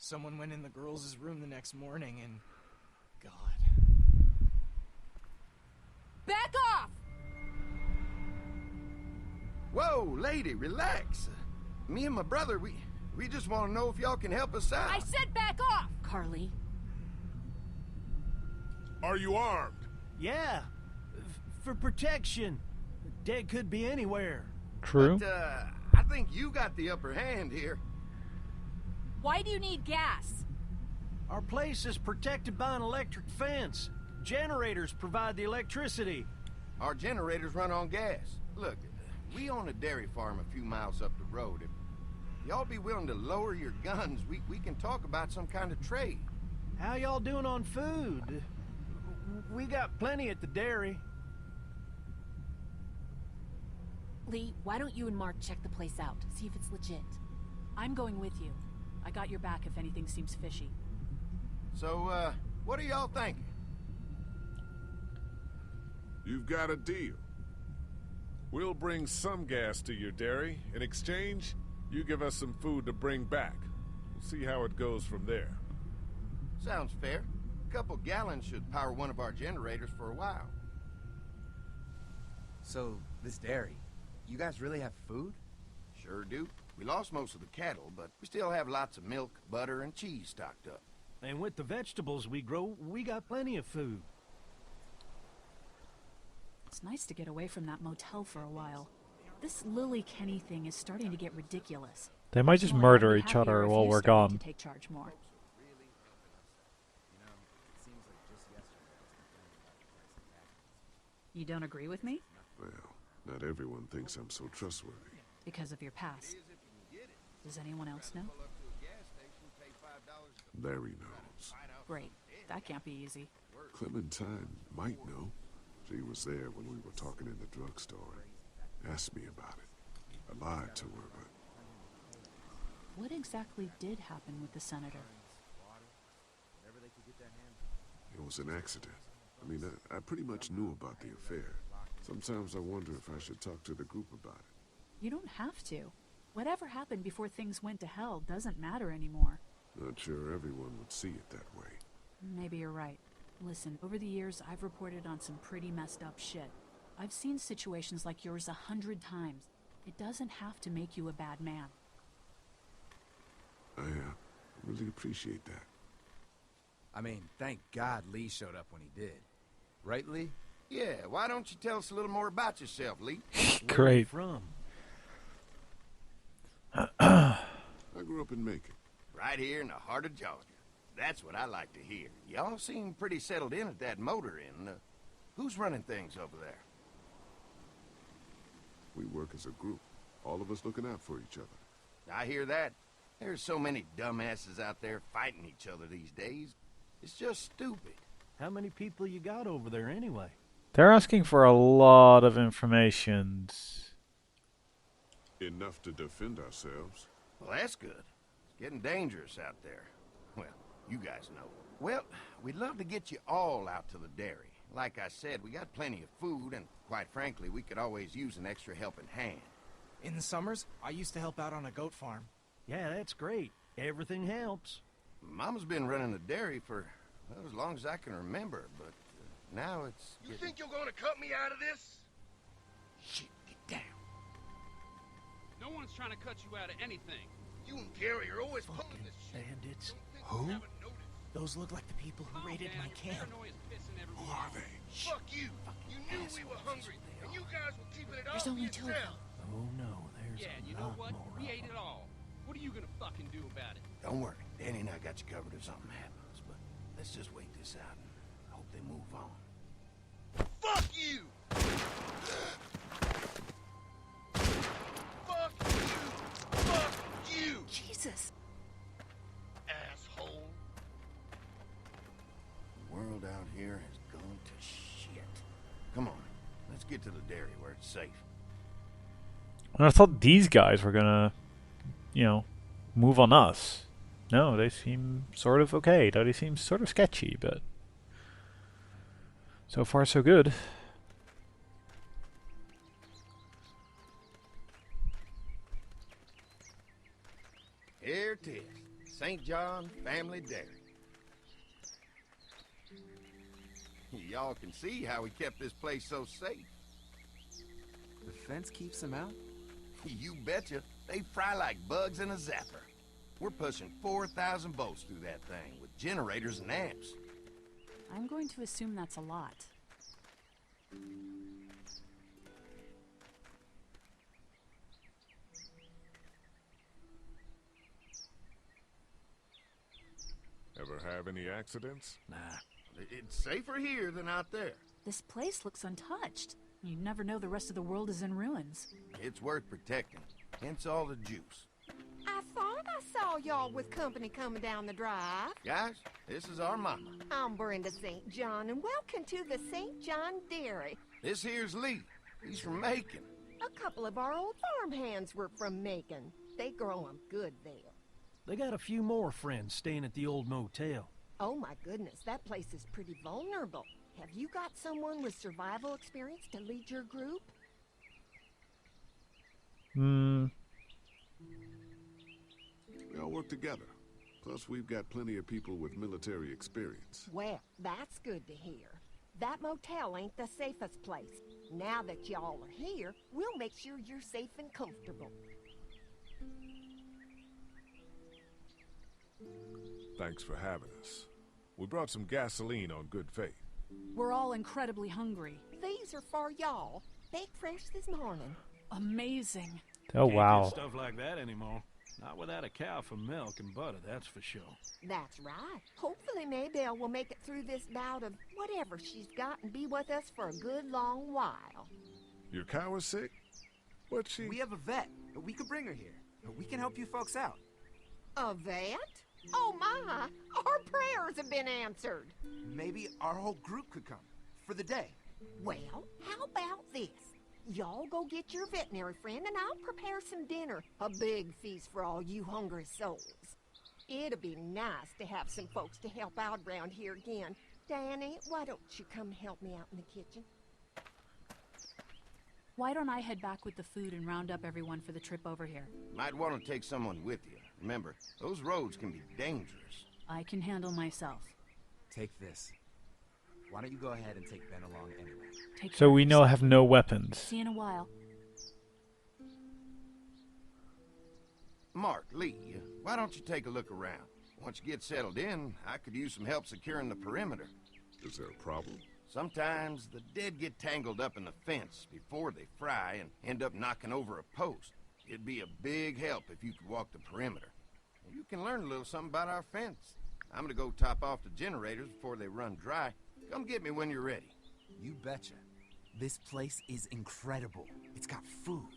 Someone went in the girls' room the next morning and... God. Back off! Whoa, lady, relax. Me and my brother, we just want to know if y'all can help us out. I said back off! Carly. Are you armed? Yeah, for protection. Dead could be anywhere. True. But, I think you got the upper hand here. Why do you need gas? Our place is protected by an electric fence. Generators provide the electricity. Our generators run on gas. Look, we own a dairy farm a few miles up the road. If y'all be willing to lower your guns, we can talk about some kind of trade. How y'all doing on food? We got plenty at the dairy. Lee, why don't you and Mark check the place out, see if it's legit? I'm going with you. I got your back if anything seems fishy. So, what are y'all thinking? You've got a deal. We'll bring some gas to your dairy. In exchange, you give us some food to bring back. We'll see how it goes from there. Sounds fair. A couple gallons should power one of our generators for a while. So, this dairy, you guys really have food? Sure do. We lost most of the cattle, but we still have lots of milk, butter, and cheese stocked up. And with the vegetables we grow, we got plenty of food. It's nice to get away from that motel for a while. This Lily Kenny thing is starting to get ridiculous. They might just murder each other while we're gone. Take charge more. You don't agree with me? Well, not everyone thinks I'm so trustworthy. Because of your past. Does anyone else know? Larry knows. Great. That can't be easy. Clementine might know. She was there when we were talking in the drugstore and asked me about it. I lied to her, but... What exactly did happen with the senator? It was an accident. I mean, I pretty much knew about the affair. Sometimes I wonder if I should talk to the group about it. You don't have to. Whatever happened before things went to hell doesn't matter anymore. Not sure everyone would see it that way. Maybe you're right. Listen, over the years, I've reported on some pretty messed up shit. I've seen situations like yours 100 times. It doesn't have to make you a bad man. I really appreciate that. I mean, thank God Lee showed up when he did. Right, Lee? Yeah, why don't you tell us a little more about yourself, Lee? Great. From? I grew up in Macon. Right here in the heart of Georgia. That's what I like to hear. Y'all seem pretty settled in at that motor inn. Who's running things over there? We work as a group. All of us looking out for each other. I hear that. There's so many dumbasses out there fighting each other these days. It's just stupid. How many people you got over there anyway? They're asking for a lot of information. Enough to defend ourselves. Well, that's good. It's getting dangerous out there. Well, you guys know. Well, we'd love to get you all out to the dairy. Like I said, we got plenty of food, and quite frankly, we could always use an extra helping hand. In the summers, I used to help out on a goat farm. Yeah, that's great. Everything helps. Mama's been running the dairy for well, as long as I can remember, but now it's... You think you're gonna cut me out of this? Shit, get down. No one's trying to cut you out of anything. You and Gary are always pulling Fucking this shit. bandits. Who? Those look like the people who raided my camp. Who are they? Fuck you. You knew we were hungry, and you guys were keeping it all There's to only two of them. yourself. Oh no, there's Yeah, a you know lot what? more We of ate it all. What are you gonna fucking do about it? Don't worry. Danny and I got you covered if something happens, but let's just wait this out and hope they move on. Fuck you! Fuck you! Fuck you! Jesus. Asshole. The world out here has gone to shit. Come on, let's get to the dairy where it's safe. And I thought these guys were gonna, you know, move on us. No, they seem sort of okay. Though they seem sort of sketchy, but so far so good. Here it is. St. John Family Dairy. Y'all can see how we kept this place so safe. The fence keeps them out? You betcha. They fry like bugs in a zapper. We're pushing 4,000 volts through that thing with generators and amps. I'm going to assume that's a lot. Ever have any accidents? Nah. It's safer here than out there. This place looks untouched. You never know the rest of the world is in ruins. It's worth protecting. Hence all the juice. I thought I saw y'all with company coming down the drive. Guys, this is our mama. I'm Brenda St. John, and welcome to the St. John Dairy. This here's Lee. He's from Macon. A couple of our old farmhands were from Macon. They grow 'em good there. They got a few more friends staying at the old motel. Oh my goodness, that place is pretty vulnerable. Have you got someone with survival experience to lead your group? Hmm. We all work together. Plus, we've got plenty of people with military experience. Well, that's good to hear. That motel ain't the safest place. Now that y'all are here, we'll make sure you're safe and comfortable. Thanks for having us. We brought some gasoline on good faith. We're all incredibly hungry. These are for y'all. Baked fresh this morning. Amazing. Oh, Can't wow. get stuff like that anymore. Not without a cow for milk and butter, that's for sure. That's right. Hopefully Maybelle will make it through this bout of whatever she's got and be with us for a good long while. Your cow is sick? What's she... We have a vet. We could bring her here. We can help you folks out. A vet? Oh my! Our prayers have been answered. Maybe our whole group could come. For the day. Well, how about this? Y'all go get your veterinary friend and I'll prepare some dinner. A big feast for all you hungry souls. It'd be nice to have some folks to help out around here again. Danny, why don't you come help me out in the kitchen? Why don't I head back with the food and round up everyone for the trip over here? Might want to take someone with you. Remember, those roads can be dangerous. I can handle myself. Take this. Why don't you go ahead and take Ben along anyway? Take So care we of now yourself. have no weapons. See you in a while. Mark, Lee, why don't you take a look around? Once you get settled in, I could use some help securing the perimeter. Is there a problem? Sometimes the dead get tangled up in the fence before they fry and end up knocking over a post. It'd be a big help if you could walk the perimeter. You can learn a little something about our fence. I'm gonna go top off the generators before they run dry. Come get me when you're ready. You betcha. This place is incredible. It's got food.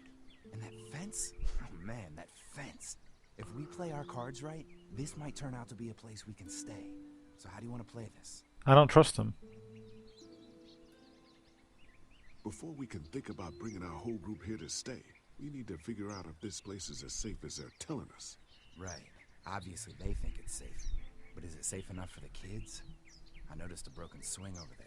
And that fence? Oh man, that fence. If we play our cards right, this might turn out to be a place we can stay. So how do you want to play this? I don't trust them. Before we can think about bringing our whole group here to stay, we need to figure out if this place is as safe as they're telling us. Right. Obviously they think it's safe. But is it safe enough for the kids? I noticed a broken swing over there.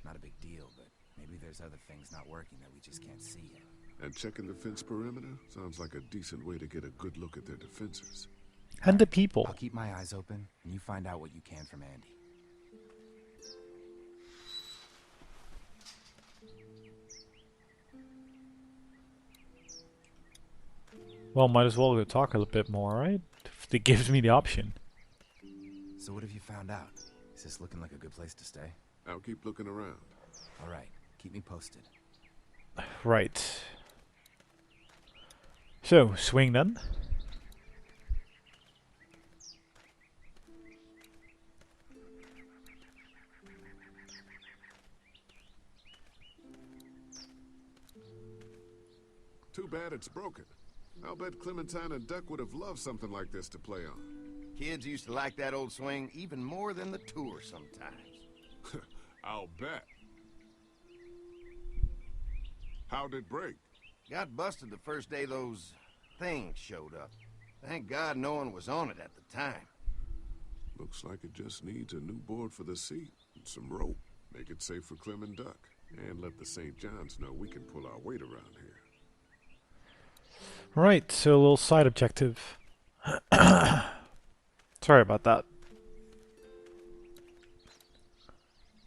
Not a big deal, but maybe there's other things not working that we just can't see yet. And checking the fence perimeter sounds like a decent way to get a good look at their defenses. And the people. I'll keep my eyes open, and you find out what you can from Andy. Well, might as well go talk a little bit more, right? If it gives me the option. So what have you found out? Is this looking like a good place to stay? I'll keep looking around. All right, keep me posted. Right. So, swing then. Too bad it's broken. I'll bet Clementine and Duck would have loved something like this to play on. Kids used to like that old swing even more than the tour sometimes. I'll bet. How'd it break? Got busted the first day those things showed up. Thank God no one was on it at the time. Looks like it just needs a new board for the seat and some rope. Make it safe for Clem and Duck. And let the St. John's know we can pull our weight around here. Right, so a little side objective. Sorry about that.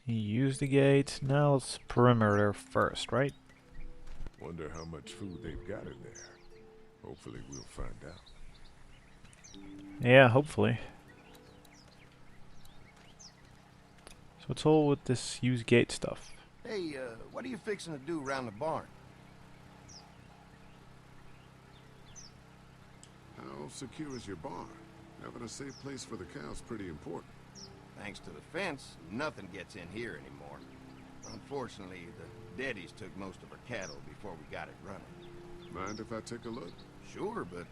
You use the gate. Now it's perimeter first, right? Wonder how much food they've got in there. Hopefully we'll find out. Yeah, hopefully. So what's all with this use gate stuff? Hey, what are you fixing to do around the barn? How secure is your barn? Having a safe place for the cows pretty important. Thanks to the fence, nothing gets in here anymore. Unfortunately, the Deddies took most of our cattle before we got it running. Mind if I take a look? Sure, but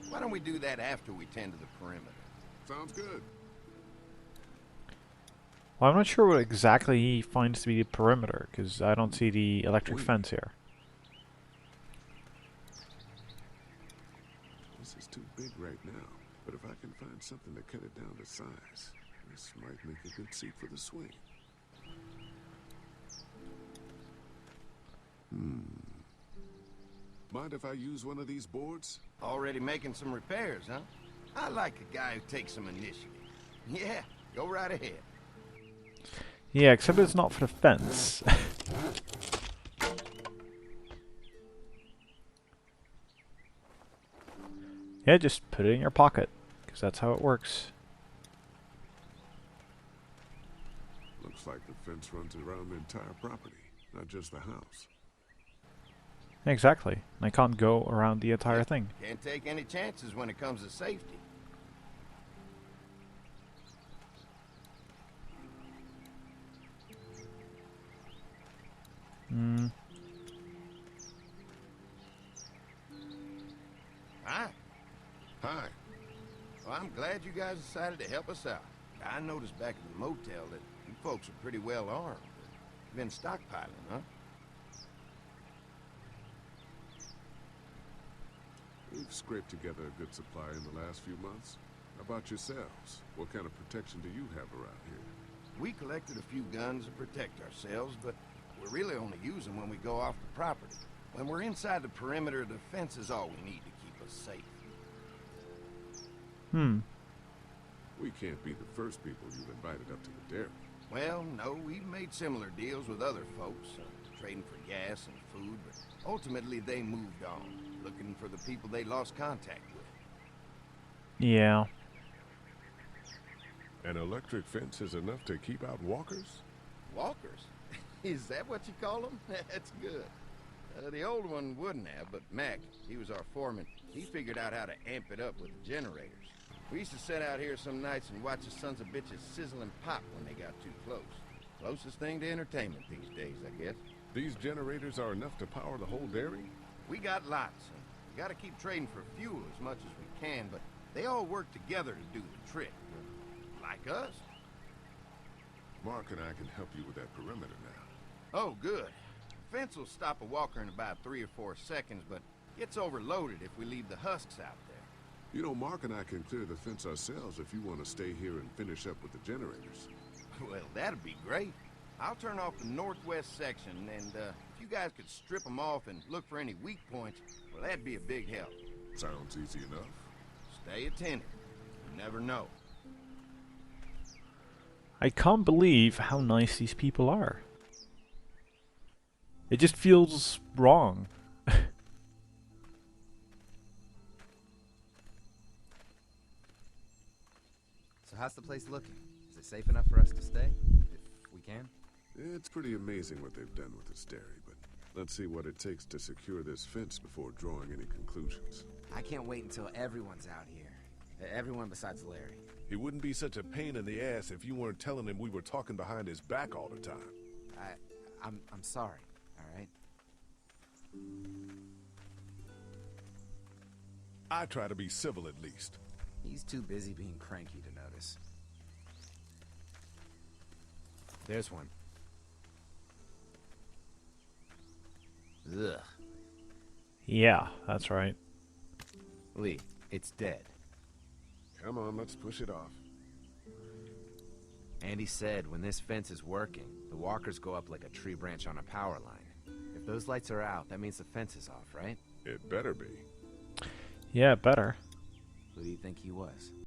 why don't we do that after we tend to the perimeter? Sounds good. Well, I'm not sure what exactly he finds to be the perimeter, because I don't see the electric fence here. This is too big right now, but if I can find something to cut it down to size, this might make a good seat for the swing. Mind if I use one of these boards? Already making some repairs, huh? I like a guy who takes some initiative. Yeah, go right ahead. Yeah, except it's not for the fence. Yeah, just put it in your pocket, because that's how it works. Looks like the fence runs around the entire property, not just the house. Exactly. I can't go around the entire thing. Can't take any chances when it comes to safety. Hi. Hi. Well, I'm glad you guys decided to help us out. I noticed back at the motel that you folks are pretty well armed. You've been stockpiling, huh? We've scraped together a good supply in the last few months. How about yourselves? What kind of protection do you have around here? We collected a few guns to protect ourselves, but we really only use them when we go off the property. When we're inside the perimeter, the fence is all we need to keep us safe. We can't be the first people you've invited up to the dairy. Well, no, we've made similar deals with other folks, trading for gas and food, but ultimately they moved on, looking for the people they lost contact with. Yeah. An electric fence is enough to keep out walkers? Walkers? Is that what you call them? That's good. The old one wouldn't have, but Mac, he was our foreman. He figured out how to amp it up with the generators. We used to sit out here some nights and watch the sons of bitches sizzle and pop when they got too close. Closest thing to entertainment these days, I guess. These generators are enough to power the whole dairy? We got lots, and we gotta keep trading for fuel as much as we can, but they all work together to do the trick. Like us. Mark and I can help you with that perimeter now. Oh, good. The fence will stop a walker in about 3 or 4 seconds, but gets overloaded if we leave the husks out there. You know, Mark and I can clear the fence ourselves if you want to stay here and finish up with the generators. Well, that'd be great. I'll turn off the northwest section, and if you guys could strip them off and look for any weak points, well, that'd be a big help. Sounds easy enough. Stay attentive. You never know. I can't believe how nice these people are. It just feels wrong. So how's the place looking? Is it safe enough for us to stay? If we can? It's pretty amazing what they've done with this dairy, but let's see what it takes to secure this fence before drawing any conclusions. I can't wait until everyone's out here. Everyone besides Larry. He wouldn't be such a pain in the ass if you weren't telling him we were talking behind his back all the time. I'm sorry, all right? I try to be civil at least. He's too busy being cranky to notice. There's one. Ugh. Yeah, that's right. Lee, it's dead. Come on, let's push it off. Andy said when this fence is working, the walkers go up like a tree branch on a power line. If those lights are out, that means the fence is off, right? It better be. Yeah, better. Who do you think he was?